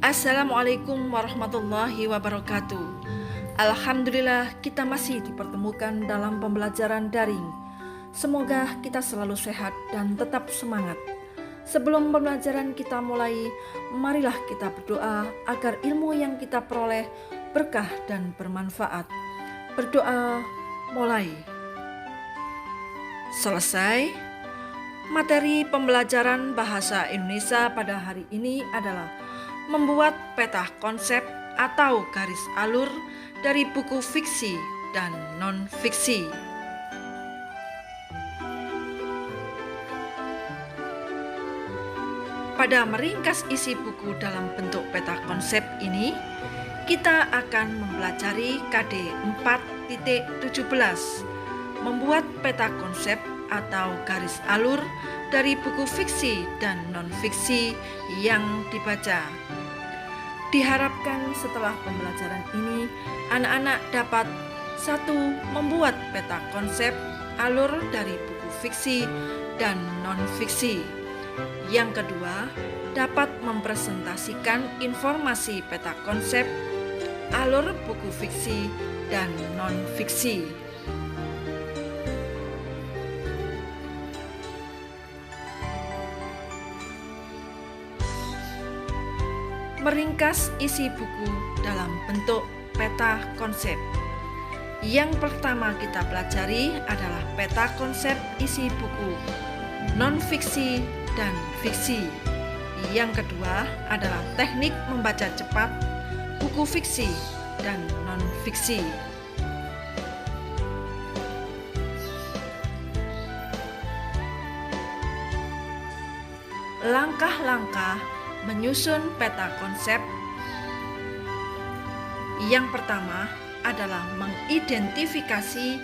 Assalamualaikum warahmatullahi wabarakatuh. Alhamdulillah kita masih dipertemukan dalam pembelajaran daring. Semoga kita selalu sehat dan tetap semangat. Sebelum pembelajaran kita mulai, marilah kita berdoa agar ilmu yang kita peroleh berkah dan bermanfaat. Berdoa mulai. Selesai. Materi pembelajaran bahasa Indonesia pada hari ini adalah membuat peta konsep atau garis alur dari buku fiksi dan non-fiksi. Pada meringkas isi buku dalam bentuk peta konsep ini, kita akan mempelajari KD 4.17, membuat peta konsep atau garis alur dari buku fiksi dan non-fiksi yang dibaca. Diharapkan setelah pembelajaran ini, anak-anak dapat 1. Membuat peta konsep alur dari buku fiksi dan non-fiksi. Yang kedua, dapat mempresentasikan informasi peta konsep alur buku fiksi dan non-fiksi. Meringkas isi buku dalam bentuk peta konsep. Yang pertama kita pelajari adalah peta konsep isi buku non-fiksi dan fiksi. Yang kedua adalah teknik membaca cepat buku fiksi dan non-fiksi. Langkah-langkah menyusun peta konsep. Yang pertama adalah mengidentifikasi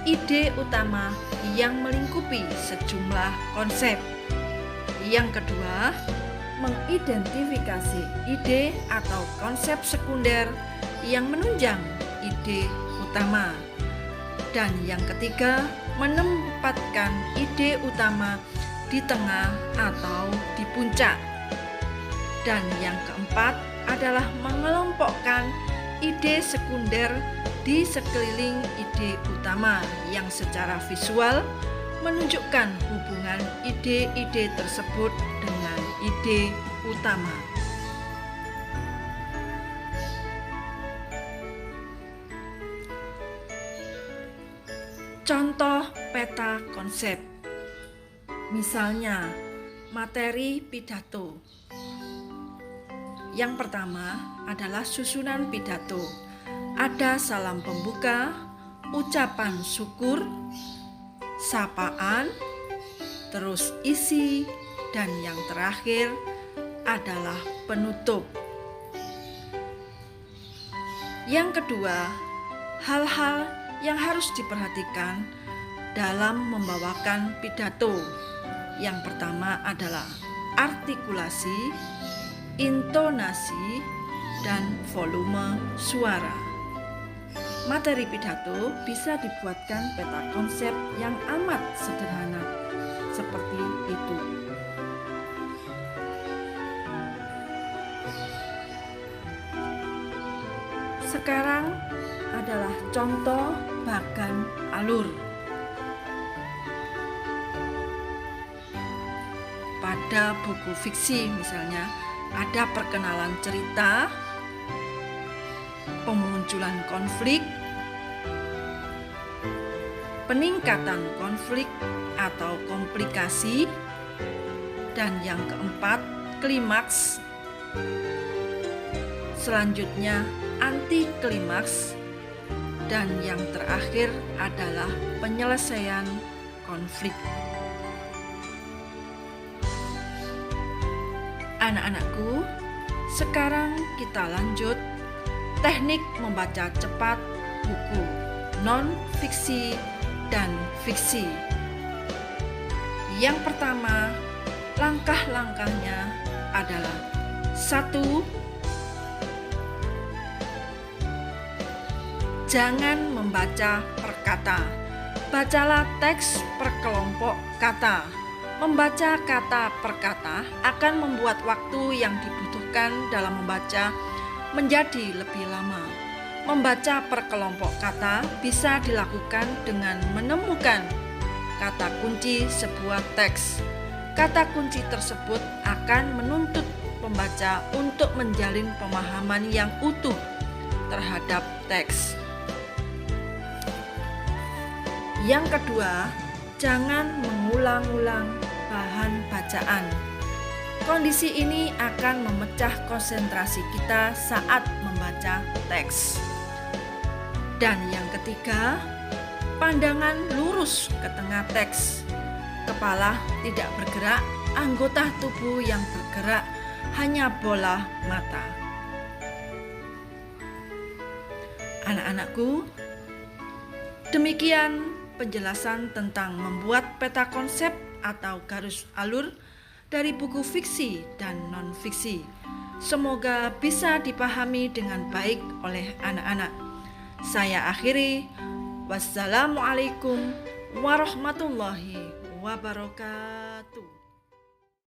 ide utama yang melingkupi sejumlah konsep. Yang kedua, mengidentifikasi ide atau konsep sekunder yang menunjang ide utama. Dan yang ketiga, menempatkan ide utama di tengah atau di puncak. Dan yang keempat adalah mengelompokkan ide sekunder di sekeliling ide utama yang secara visual menunjukkan hubungan ide-ide tersebut dengan ide utama. Contoh peta konsep. Misalnya, materi pidato. Yang pertama adalah susunan pidato. Ada salam pembuka, ucapan syukur, sapaan, terus isi, dan yang terakhir adalah penutup. Yang kedua, hal-hal yang harus diperhatikan dalam membawakan pidato. Yang pertama adalah artikulasi, intonasi, dan volume suara. Materi pidato bisa dibuatkan peta konsep yang amat sederhana seperti itu. Sekarang adalah contoh bagan alur. Pada buku fiksi misalnya, ada perkenalan cerita, pemunculan konflik, peningkatan konflik atau komplikasi, dan yang keempat, klimaks. Selanjutnya, anti klimaks, dan yang terakhir adalah penyelesaian konflik. Anak-anakku, sekarang kita lanjut teknik membaca cepat buku non-fiksi dan fiksi. Yang pertama, langkah-langkahnya adalah 1. Jangan membaca per kata. Bacalah teks per kelompok kata. Membaca kata per kata akan membuat waktu yang dibutuhkan dalam membaca menjadi lebih lama. Membaca per kelompok kata bisa dilakukan dengan menemukan kata kunci sebuah teks. Kata kunci tersebut akan menuntut pembaca untuk menjalin pemahaman yang utuh terhadap teks. Yang kedua, jangan mengulang-ulang bahan bacaan. Kondisi ini akan memecah konsentrasi kita saat membaca teks. Dan yang ketiga, pandangan lurus ke tengah teks. Kepala tidak bergerak, anggota tubuh yang bergerak hanya bola mata. Anak-anakku, demikian penjelasan tentang membuat peta konsep atau garis alur dari buku fiksi dan non-fiksi. Semoga bisa dipahami dengan baik oleh anak-anak. Saya akhiri. Wassalamualaikum warahmatullahi wabarakatuh.